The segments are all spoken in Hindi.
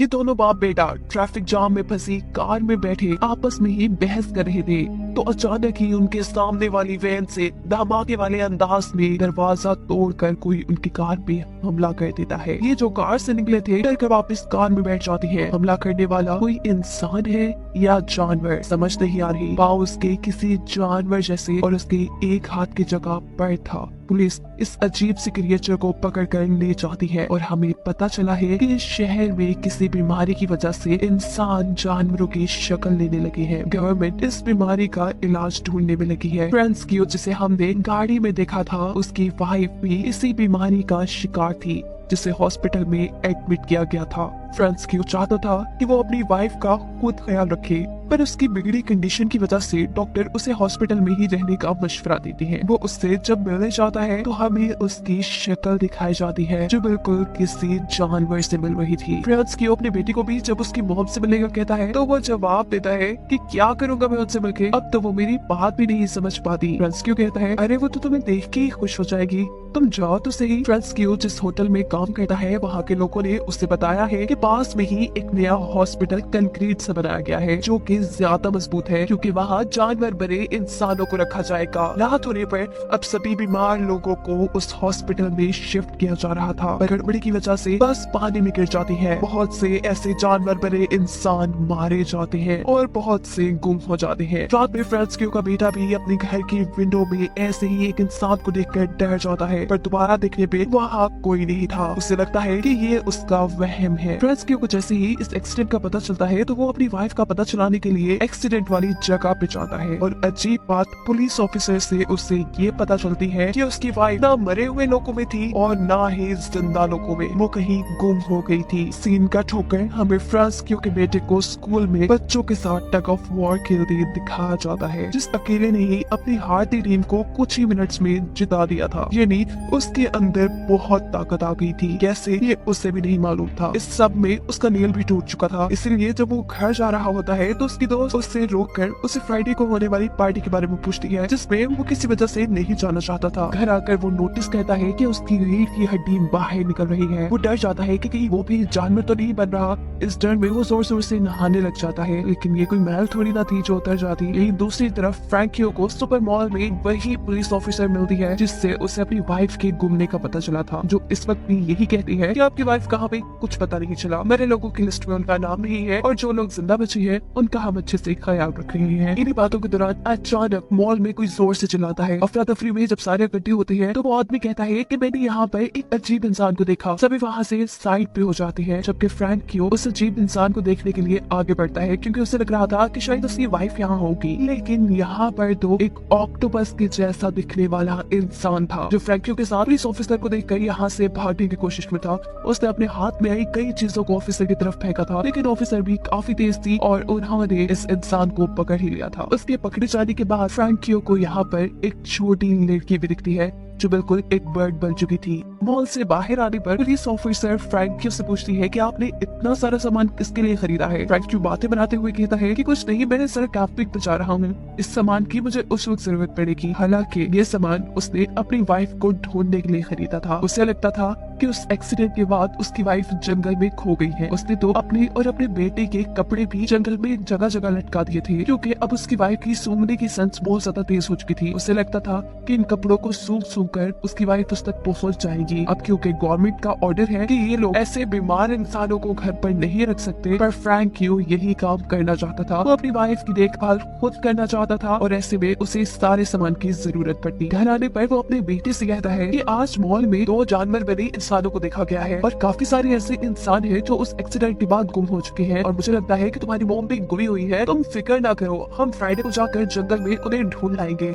ये दोनों बाप बेटा ट्रैफिक जाम में फंसी कार में बैठे आपस में ही बहस कर रहे थे तो अचानक ही उनके सामने वाली वैन से धमाके वाले अंदाज में दरवाजा तोड़कर कोई उनकी कार पे हमला कर देता है। ये जो कार से निकले थे डर कर वापस कार में बैठ जाती है। हमला करने वाला कोई इंसान है या जानवर समझ नहीं आ रही। पाँव उसके किसी जानवर जैसे और उसके एक हाथ की जगह पैर था। पुलिस इस अजीब सी क्रिएचर को पकड़ कर ले जाती है और हमें पता चला है कि इस शहर में किसी बीमारी की वजह से इंसान जानवरों की शक्ल लेने लगे हैं। गवर्नमेंट इस बीमारी का इलाज ढूंढने में लगी है। फ्रांस्कियो जिसे हमने गाड़ी में देखा था उसकी वाइफ भी इसी बीमारी का शिकार थी जिसे हॉस्पिटल में एडमिट किया गया था। फ्रांस्कियो चाहता था कि वो अपनी वाइफ का खुद ख्याल रखे पर उसकी बिगड़ी कंडीशन की वजह से डॉक्टर उसे हॉस्पिटल में ही रहने का मशवरा देते हैं। वो उससे जब मिलने जाता है तो हमें उसकी शक्ल दिखाई जाती है जो बिल्कुल किसी जानवर से मिल रही थी। फ्रांस्कियो अपने बेटी को भी जब उसकी मॉम से मिलने का कहता है तो वो जवाब देता है कि क्या करूंगा मैं उनसे मिलके, अब तो वो मेरी बात भी नहीं समझ पाती। फ्रांस्कियो कहता है अरे वो तो तुम्हें देख के ही खुश हो जाएगी, तुम जाओ तो सही। फ्रांस्कियो जिस होटल में काम करता है वहाँ के लोगों ने उससे बताया है कि पास में ही एक नया हॉस्पिटल कंक्रीट से बनाया गया है जो कि ज्यादा मजबूत है क्योंकि वहाँ जानवर बने इंसानों को रखा जाएगा। रात होने पर अब सभी बीमार लोगों को उस हॉस्पिटल में शिफ्ट किया जा रहा था पर गड़बड़ी की वजह से बस पानी में गिर जाती है। बहुत से ऐसे जानवर बने इंसान मारे जाते हैं और बहुत से गुम हो जाते हैं। रात में फ्रांस्कियो का बेटा भी अपने घर की विंडो में ऐसे ही एक इंसान को देखकर डर जाता है पर दोबारा देखने पे वहाँ कोई नहीं था। उसे लगता है कि ये उसका वहम है। फ्रांस्कियो को जैसे ही इस एक्सीडेंट का पता चलता है तो वो अपनी वाइफ का पता चलाने के लिए एक्सीडेंट वाली जगह पे जाता है और अजीब बात पुलिस ऑफिसर से उसे ये पता चलती है कि उसकी वाइफ ना मरे हुए लोगों में थी और ना ही जिंदा लोगों में, वो कहीं गुम हो गई थी। सीन कट होकर हमें फ्रांस्कियो के बेटे को स्कूल में बच्चों के साथ टग ऑफ वॉर खेलते दिखाया जाता है जिस अकेले ने ही अपनी हारती टीम को कुछ ही मिनट्स में जिता दिया था। यानी उसके अंदर बहुत ताकत आ गई थी, कैसे ये उसे भी नहीं मालूम था। इस सब में उसका नील भी टूट चुका था, इसलिए जब वो घर जा रहा होता है तो उसकी दोस्त उससे रोककर उसे फ्राइडे को होने वाली पार्टी के बारे में पूछती है जिसमें वो किसी वजह से नहीं जाना चाहता था। घर आकर वो नोटिस करता है कि उसकी रीढ़ की हड्डी बाहर निकल रही है। वो डर जाता है कि कहीं वो भी जानवर तो नहीं बन रहा। इस डर में वो जोर जोर से नहाने लग जाता है लेकिन ये कोई महल थोड़ी ना थी जो उतर जाती। यही दूसरी तरफ फ्रैंकियो को सुपर मॉल में वही पुलिस ऑफिसर मिलती है जिससे उसे अपनी वाइफ के गुमने का पता चला था, जो इस वक्त भी यही कहती है कि आपकी वाइफ कहाँ पे कुछ पता नहीं चला। मरे लोगों की लिस्ट में उनका नाम नहीं है और जो लोग जिंदा बची है उनका हम अच्छे से ख्याल रख रहे हैं। इन्हीं बातों के दौरान अचानक मॉल में कोई जोर से चिल्लाता है। अफरा तफरी में जब सारे इकट्ठे होते हैं तो वो आदमी कहता है कि मैंने यहाँ पर एक अजीब इंसान को देखा। सभी वहाँ से साइड पे हो जाते हैं जबकि फ्रैंकियो उस अजीब इंसान को देखने के लिए आगे बढ़ता है क्योंकि उसे लग रहा था कि शायद उसकी वाइफ यहाँ होगी। लेकिन यहाँ पर तो एक ऑक्टोपस के जैसा दिखने वाला इंसान था जो फ्रैंकियो के साथ पुलिस ऑफिसर को देखकर यहाँ से भागने की कोशिश में था। उसने अपने हाथ में आई कई चीजों को ऑफिसर की तरफ फेंका था लेकिन ऑफिसर भी काफी तेज थी और उन्होंने इस इंसान को पकड़ ही लिया था। उसके पकड़े जाने के बाद फ्रैंकियो को यहाँ पर एक छोटी लड़की भी दिखती है जो बिल्कुल एक बर्ड बन चुकी थी। मॉल से बाहर आने पर पुलिस ऑफिसर फ्रैंकियो से पूछती है कि आपने इतना सारा सामान किसके लिए खरीदा है। फ्रैंकियो बातें बनाते हुए कहता है कि कुछ नहीं, मैंने सर कैंपिंग पे जा रहा हूँ, इस सामान की मुझे उस वक्त जरूरत पड़ेगी। हालांकि ये सामान उसने अपनी वाइफ को ढूंढने के लिए खरीदा था। उसे लगता था कि उस एक्सीडेंट के बाद उसकी वाइफ जंगल में खो गई है। उसने तो अपने और अपने बेटे के कपड़े भी जंगल में जगह जगह लटका दिए थे क्योंकि अब उसकी वाइफ की सूंघने की सेंस बहुत ज्यादा तेज हो चुकी थी। उसे लगता था कि इन कपड़ों को सूंघ सूंघ कर उसकी वाइफ उस तक पहुंच जाएगी। अब क्योंकि गवर्नमेंट का ऑर्डर है कि ये लोग ऐसे बीमार इंसानों को घर पर नहीं रख सकते, पर फ्रैंकियो यही काम करना चाहता था। वो अपनी वाइफ की देखभाल खुद करना चाहता था और ऐसे में उसे सारे सामान की जरूरत पड़ती। घर आने पर वो अपने बेटे से कहता है कि आज मॉल में 2 जानवर बने इंसानों को देखा गया है और काफी सारे ऐसे इंसान हैं जो उस एक्सीडेंट के बाद गुम हो चुके हैं और मुझे लगता है कि तुम्हारी मॉम भी गुमी हुई है। तुम फिक्र ना करो, हम फ्राइडे को जाकर जंगल में उन्हें ढूंढ लाएंगे।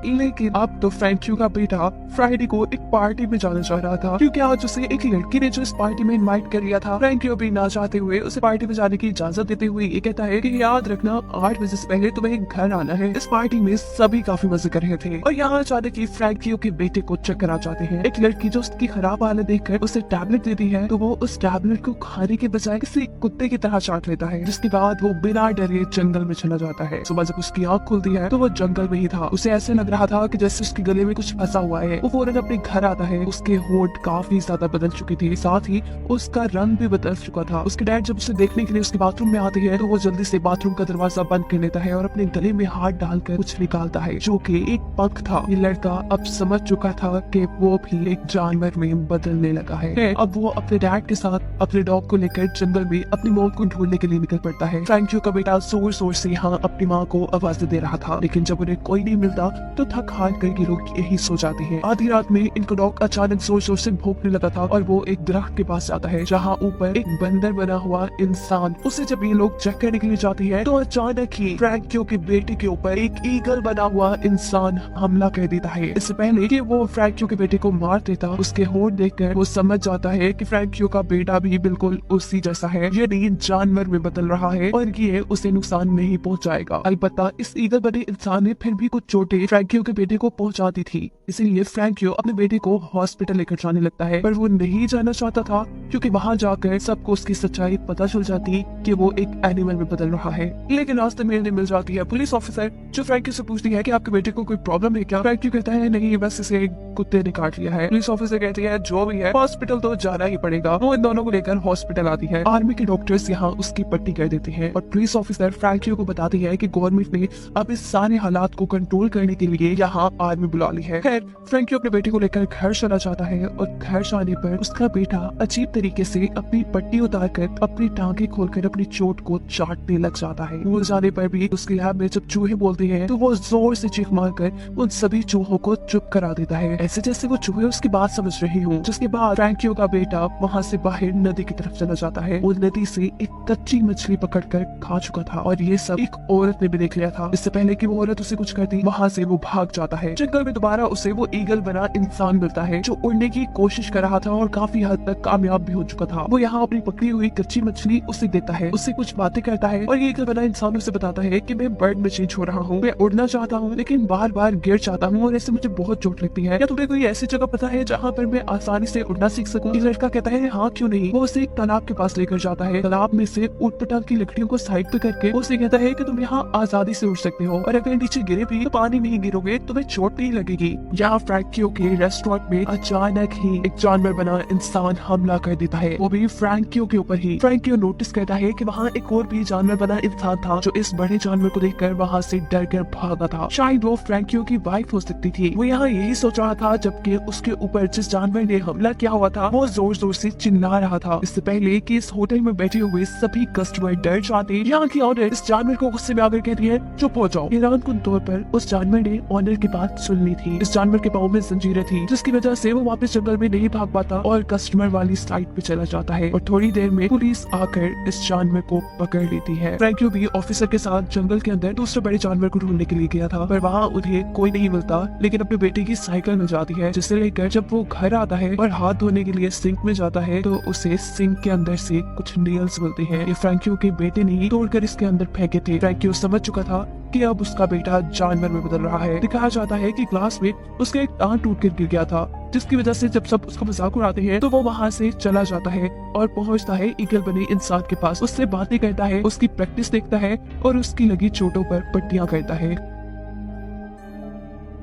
लेकिन अब तो फ्रैंकियो का बेटा फ्राइडे को एक पार्टी में जाना चाह रहा था क्योंकि आज उसे एक लड़की ने जो इस पार्टी में इनवाइट कर लिया था। फ्रैंकियो भी ना चाहते हुए उसे पार्टी में जाने की इजाजत देते हुए ये कहता है कि याद रखना 8 बजे से पहले तुम्हें घर आना है। इस पार्टी में सभी काफी मजे कर रहे थे और यहाँ अचानक ही फ्रैंकियो के बेटे को चक्कर आ जाते हैं। एक लड़की जो उसकी खराब हालत देखकर उसे टैबलेट देती है तो वो उस टैबलेट को खाने के बजाय किसी कुत्ते की तरह चाट लेता है, जिसके बाद वो बिना डरे जंगल में चला जाता है। सुबह जब उसकी आँख खुलती है तो वो जंगल में ही था। उसे ऐसे लग रहा था कि जैसे उसके गले में कुछ फंसा हुआ है। वो फौरन अपने घर आता है। उसके होंठ काफी ज्यादा बदल चुके थे, साथ ही उसका रंग भी बदल चुका था। उसके डैड जब उसे देखने के लिए उसके बाथरूम में आते हैं तो वो जल्दी से बाथरूम का दरवाजा बंद कर लेता है और अपने गले में हाथ डालकर कुछ निकालता है जो कि एक पंख था। ये लड़का अब समझ चुका था कि वो भी एक जानवर में बदलने लगा है। अब वो अपने डैड के साथ अपने डॉग को लेकर जंगल में अपनी मौत को ढूंढने के लिए निकल पड़ता है। फ्रैंकियो का बेटा जोर जोर से यहाँ अपनी माँ को आवाज दे रहा था, लेकिन जब उन्हें कोई नहीं मिलता तो थक हार कर ये लोग यही सो जाते हैं। आधी रात में इनका डॉग अचानक जोर जोर से भौंकने लगा था और वो एक दरख्त के पास जाता है जहाँ ऊपर एक बंदर बना हुआ इंसान। उसे जब ये लोग चेक करने के लिए जाते हैं तो अचानक ही फ्रैंकियो के बेटे के ऊपर एक ईगल बना हुआ इंसान हमला कर देता है। इससे पहले कि वो फ्रैंकियो के बेटे को मार देता, उसके होंठ देखकर वो समझ जाता है कि फ्रैंकियो का बेटा भी बिल्कुल उसी जैसा है, ये नहीं जानवर में बदल रहा है और ये उसे नुकसान नहीं पहुंचाएगा। अलबत्ता इस ईगल बने इंसान ने फिर भी कुछ चोटें फ्रैंकियो के बेटे को पहुंचा दी थी, इसीलिए फ्रैंकियो अपने बेटे को हॉस्पिटल लेकर जाने लगता है। पर वो नहीं जाना चाहता था क्योंकि वहाँ जाकर सबको उसकी सच्चाई पता चल जाती कि वो एक एनिमल में बदल रहा है। लेकिन रास्ते में मिल जाती है पुलिस ऑफिसर जो फ्रैंकियो से पूछती है कि आपके बेटे को कोई प्रॉब्लम है क्या। फ्रैंकियो कहता है नहीं, बस इसे कुत्ते ने काट लिया है। पुलिस ऑफिसर कहती है जो भी है हॉस्पिटल तो जाना ही पड़ेगा। वो इन दोनों को लेकर हॉस्पिटल आती है। आर्मी के डॉक्टर्स यहाँ उसकी पट्टी कर देते हैं और पुलिस ऑफिसर फ्रैंकियो को बताती है कि गवर्नमेंट ने अब इस सारे हालात को कंट्रोल करने के लिए यहाँ आर्मी बुला ली है। खैर फ्रैंकियो अपने बेटे को लेकर घर चला जाता है और घर जाने पर उसका बेटा अजीब तरीके से अपनी पट्टी उतारकर अपनी टांगे खोलकर अपनी चोट को चाटने लग जाता है। भूल जाने पर भी उसके लैब में जब चूहे बोलते हैं तो वो जोर से चीख मारकर उन सभी चूहों को चुप करा देता है, ऐसे जैसे वो चूहे उसकी बात समझ रहे हों। जिसके बाद फ्रैंकियो का बेटा वहाँ से बाहर नदी की तरफ चला जाता है। वो नदी से एक कच्ची मछली पकड़कर खा चुका था और ये सब एक औरत ने भी देख लिया था। इससे पहले कि वो औरत उसे कुछ करती, वहाँ से वो भाग जाता है। जंगल में दोबारा उसे वो ईगल बना इंसान मिलता है जो उड़ने की कोशिश कर रहा था और काफी हद तक कामयाब भी हो चुका था। वो यहाँ अपनी पकड़ी हुई कच्ची मछली उसे देता है, उससे कुछ बातें करता है और ये ईगल बना इंसान उसे बताता है कि मैं बर्ड में चेंज हो रहा हूँ, मैं उड़ना चाहता हूँ लेकिन बार बार गिर जाता हूँ और ऐसे मुझे बहुत चोट लगती है। क्या तुम्हें कोई ऐसी जगह पता है जहाँ पर मैं आसानी से उड़ना सीख सकूँ? लड़का कहता है हाँ क्यों नहीं। वो उसे एक तालाब के पास लेकर जाता है। तालाब में से ऊटपटांग की लकड़ियों को साइड पे करके उसे कहता है कि तुम यहाँ आजादी से उड़ सकते हो और अगर नीचे गिरे भी तो पानी में ही गिरोगे, तुम्हें चोट नहीं लगेगी। यहाँ फ्रैंकियो के रेस्टोरेंट में अचानक ही एक जानवर बना इंसान हमला कर देता है, वो भी फ्रैंकियो के ऊपर ही। फ्रैंकियो नोटिस करता है कि वहाँ एक और भी जानवर बना इंसान था जो इस बड़े जानवर को देखकर वहाँ से डर कर भागा था। शायद वो फ्रैंकियो की वाइफ हो सकती थी। वो यहाँ यही सोच रहा था जबकि उसके ऊपर जिस जानवर ने हमला किया हुआ था वो जोर जोर से चिल्ला रहा था। इससे पहले कि इस होटल में बैठे हुए सभी कस्टमर डर जाते, यहाँ की ऑनर इस जानवर को गुस्से में आकर कहती है चुप हो जाओ। हैरानकुन तौर पर उस जानवर ने ऑनर की बात सुन ली थी। इस जानवर के पाँव में जंजीरें थी जिसकी वजह से वो वापस जंगल में नहीं भाग पाता और कस्टमर वाली साइड पे चला जाता है और थोड़ी देर में पुलिस आकर इस जानवर को पकड़ लेती है। फ्रैंकियो भी ऑफिसर के साथ जंगल के अंदर दूसरे बड़े जानवर को ढूंढने के लिए गया था पर वहाँ उन्हें कोई नहीं मिलता, लेकिन अपने बेटे की साइकिल मिल जाती है जिसे लेकर जब वो घर आता है और हाथ धोने के लिए सिंक में जाता है तो उसे सिंक के अंदर से कुछ नेल्स मिलते हैं। ये फ्रैंकियो के बेटे ने ही तोड़कर इसके अंदर फेंके थे। फ्रैंकियो समझ चुका था कि अब उसका बेटा जानवर में बदल रहा है। दिखाया जाता है कि क्लास में उसका एक टांग टूट कर गिर गया था जिसकी वजह से जब सब उसका मजाक उड़ाते हैं तो वो वहाँ से चला जाता है और पहुँचता है ईगल बने इंसान के पास। उससे बातें करता है, उसकी प्रैक्टिस देखता है और उसकी लगी चोटों पर पट्टियां करता है।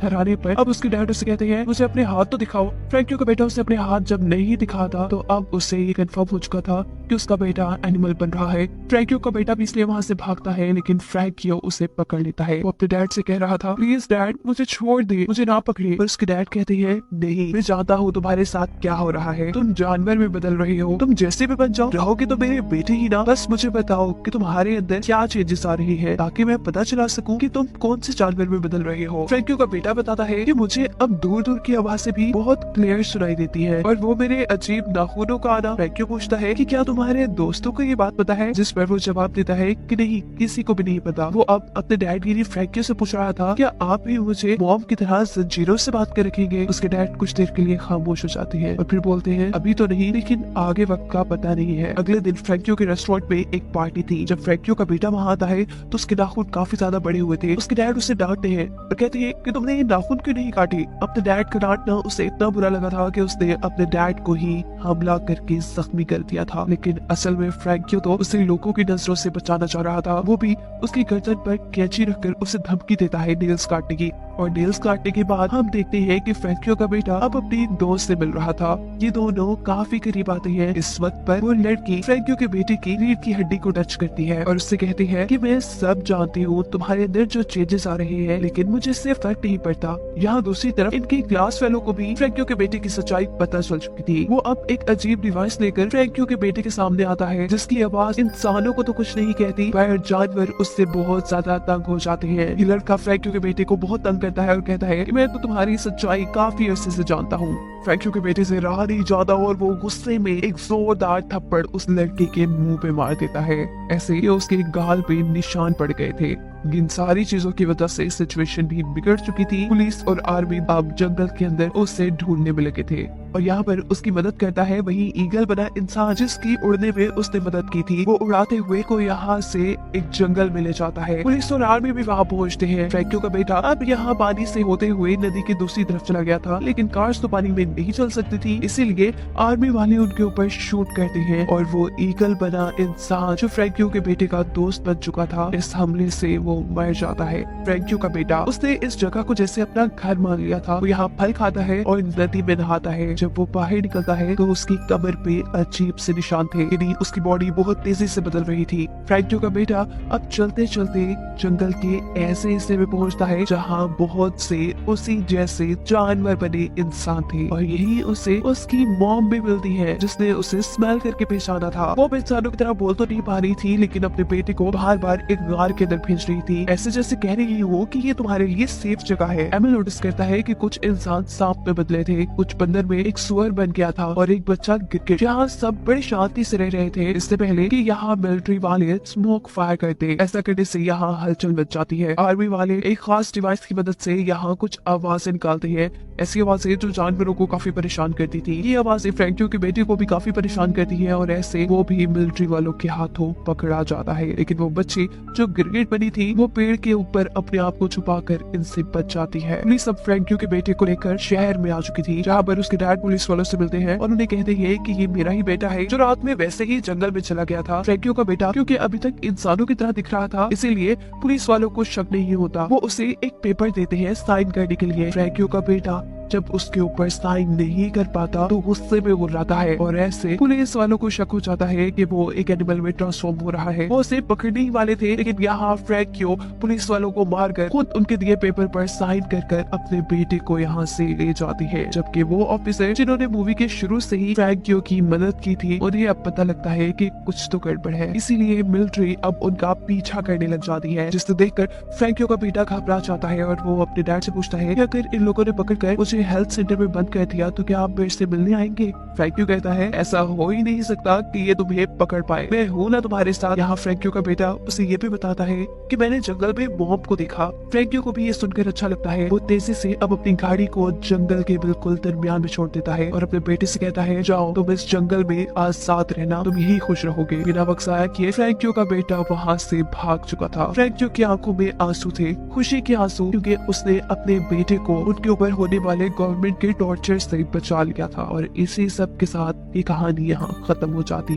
हराने पर अब उसके डैड उसे कहते हैं मुझे अपने हाथ तो दिखाओ। फ्रैंकियो का बेटा उसे अपने हाथ जब नहीं दिखाता तो अब उसे ये कंफर्म हो चुका था कि उसका बेटा एनिमल बन रहा है। फ्रैंकियो का बेटा भी इसलिए वहाँ से भागता है लेकिन फ्रैंकियो उसे पकड़ लेता है। वो अपने डैड से कह रहा था प्लीज डैड मुझे छोड़ दे, मुझे ना पकड़े। पर उसके डैड कहते हैं नहीं, मैं जानता हूँ तुम्हारे साथ क्या हो रहा है, तुम जानवर में बदल रही हो, तुम जैसे भी बन जाओ, रहोगे तो मेरे बेटे ही ना। बस मुझे बताओ कि तुम्हारे अंदर क्या चेंजेस आ रही है ताकि मैं पता चला सकूं कि तुम कौन से जानवर में बदल रहे हो। फ्रैंकियो का बेटा बताता है कि मुझे अब दूर दूर की आवाजें भी बहुत क्लियर सुनाई देती है और वो मेरे अजीब नाखूनों का आना। फ्रैंकियो पूछता है कि क्या तुम्हारे दोस्तों को ये बात पता है, जिस पर वो जवाब देता है कि नहीं, किसी को भी नहीं पता। वो अब अपने डैड गिरी फ्रैंकियो से पूछ रहा था क्या आप भी मुझे मॉम की तरह जंजीरों से बात कर रखेंगे। उसके डैड कुछ देर के लिए खामोश हो जाते हैं और फिर बोलते हैं अभी तो नहीं, लेकिन आगे वक्त का पता नहीं है। अगले दिन फ्रैंकियो के रेस्टोरेंट में एक पार्टी थी। जब फ्रैंकियो का बेटा वहाँ आता है तो उसके नाखून काफी ज्यादा बड़े हुए थे। उसके डैड उसे डांटते हैं और कहते हैं कि तुमने ये नाखून क्यों नहीं काटी। अपने डैड का डांटना उसे इतना बुरा लगा था कि उसने अपने डैड को ही हमला करके जख्मी कर दिया था। लेकिन असल में फ्रैंकियो तो उसे लोगों की नजरों से बचाना चाह रहा था। वो भी उसकी गर्दन पर कैंची रखकर उसे धमकी देता है नेल्स काटने की और नेल्स काटने के बाद हम देखते हैं कि फ्रैंकियो का बेटा अब अपनी एक दोस्त से मिल रहा था। ये दोनों काफी करीब आते हैं। इस वक्त पर वो लड़की फ्रैंकियो के बेटे की रीढ़ की हड्डी को टच करती है और उससे कहती है कि मैं सब जानती हूँ तुम्हारे अंदर जो चेंजेस आ रहे हैं, लेकिन मुझे इससे फर्क नहीं पड़ता। यहाँ दूसरी तरफ इनके क्लास फेलो को भी फ्रैंकियो के बेटे की सच्चाई पता चल चुकी थी। वो अब एक अजीब डिवाइस लेकर फ्रैंकियो के बेटे के सामने आता है, जिसकी आवाज इंसानों को तो कुछ नहीं कहती, पर जानवर उससे बहुत ज्यादा तंग हो जाते हैं। ये लड़का फ्रैंकियो के बेटे को बहुत तंग करता है और कहता है कि मैं तो तुम्हारी सच्चाई काफी अरसे से जानता हूँ। फ्रैंकियो के बेटे से रहा नहीं जाता और वो गुस्से में एक जोरदार थप्पड़ उस लड़के के मुंह पे मार देता है। ऐसे ही उसके गाल पे निशान पड़ गए थे। इन सारी चीजों की वजह से सिचुएशन भी बिगड़ चुकी थी। पुलिस और आर्मी अब जंगल के अंदर उसे ढूंढने में लगे थे और यहाँ पर उसकी मदद करता है वही ईगल बना इंसान जिसकी उड़ने में उसने मदद की थी। वो उड़ाते हुए को यहाँ से एक जंगल में ले जाता है। पुलिस और आर्मी भी वहाँ पहुँचते हैं। फ्रैंकियो का बेटा अब यहाँ पानी से होते हुए नदी के दूसरी तरफ चला गया था, लेकिन कार्स तो पानी में नहीं चल सकती थी, इसीलिए आर्मी वाले उनके ऊपर शूट करते हैं और वो ईगल बना इंसान जो फ्रैंकियो के बेटे का दोस्त बन चुका था, इस हमले से वो मर जाता है। फ्रैंकियो का बेटा उसने इस जगह को जैसे अपना घर मान लिया था। वो यहाँ फल खाता है और नदी में नहाता है। जब वो बाहर निकलता है तो उसकी कमर पे अजीब से निशान थे, यानी उसकी बॉडी बहुत तेजी से बदल रही थी। फ्रैंकियो का बेटा अब चलते चलते जंगल के ऐसे हिस्से में पहुंचता है जहाँ बहुत से उसी जैसे जानवर बने इंसान थे और यही उसे उसकी मॉम भी मिलती है, जिसने उसे स्मेल करके पहचाना था। वो इंसानों की तरह बोल तो नहीं पा रही थी, लेकिन अपने बेटे को बार बार एक गार के अंदर भेज रही थी, ऐसे जैसे कह रही हो कि ये तुम्हारे लिए सेफ जगह है। एमिल नोटिस करता है कि कुछ इंसान सांप में बदले थे, कुछ बंदर में एक सुअर बन गया था और एक बच्चा गिरगिट। यहाँ सब बड़े शांति से रह रहे थे इससे पहले कि यहाँ मिलिट्री वाले स्मोक फायर करते। ऐसा करने से यहाँ हलचल मच जाती है। आर्मी वाले एक खास डिवाइस की मदद से यहाँ कुछ आवाजें निकालते हैं, ऐसी आवाजें जो जानवरों को काफी परेशान करती थी। ये आवाजें फ्रैंकियो के बेटे को भी काफी परेशान करती है और ऐसे वो भी मिलिट्री वालों के हाथों पकड़ा जाता है। लेकिन वो बच्ची जो गिरगिट बनी थी वो पेड़ के ऊपर अपने आप को छुपाकर इनसे बच जाती है। पुलिस अब फ्रैंकियो के बेटे को लेकर शहर में आ चुकी थी, जहाँ पर उसके डैड पुलिस वालों से मिलते हैं और उन्हें कहते हैं कि ये मेरा ही बेटा है जो रात में वैसे ही जंगल में चला गया था। फ्रैंकियो का बेटा क्योंकि अभी तक इंसानों की तरह दिख रहा था, इसीलिए पुलिस वालों को शक नहीं होता। वो उसे एक पेपर देते हैं साइन करने के लिए। फ्रैंकियो का बेटा जब उसके ऊपर साइन नहीं कर पाता तो गुस्से में वो रहता है और ऐसे पुलिस वालों को शक हो जाता है कि वो एक एनिमल में ट्रांसफॉर्म हो रहा है। वो उसे पकड़ने ही वाले थे, लेकिन यहाँ फ्रैंकियो पुलिस वालों को मारकर खुद उनके दिए पेपर पर साइन कर अपने बेटे को यहाँ से ले जाती है। जबकि वो ऑफिसर जिन्होंने मूवी के शुरू से ही फ्रैंकियो की मदद की थी, उन्हें अब पता लगता है कि कुछ तो गड़बड़ है, इसीलिए मिलिट्री अब उनका पीछा करने लग जाती है, जिसे देखकर फ्रैंकियो का बेटा घबरा जाता है और वो अपने डैड से पूछता है कि अगर इन लोगों ने पकड़कर मुझे हेल्थ सेंटर में बंद कर दिया तो क्या आप मेरे से मिलने आएंगे। फ्रैंकियो कहता है ऐसा हो ही नहीं सकता कि ये तुम्हें पकड़ पाए, मैं हूँ ना तुम्हारे साथ। यहाँ फ्रैंकियो का बेटा उसे ये भी बताता है कि मैंने जंगल में मॉम को देखा। फ्रैंकियो को भी ये सुनकर अच्छा लगता है। वो तेजी से अब अपनी गाड़ी को जंगल के बिल्कुल दरमियान में छोड़ देता है और अपने बेटे से कहता है जाओ तुम इस जंगल में आजाद रहना, तुम यही खुश रहोगे। बिना वक्त जाया किए फ्रैंकियो का बेटा वहाँ से भाग चुका था। फ्रैंकियो की आंखों में आंसू थे, खुशी के आंसू, क्योंकि उसने अपने बेटे को उनके ऊपर होने वाले गवर्नमेंट के टॉर्चर से बचा लिया था। और इसी सब के साथ ये कहानी यहाँ खत्म हो जाती है।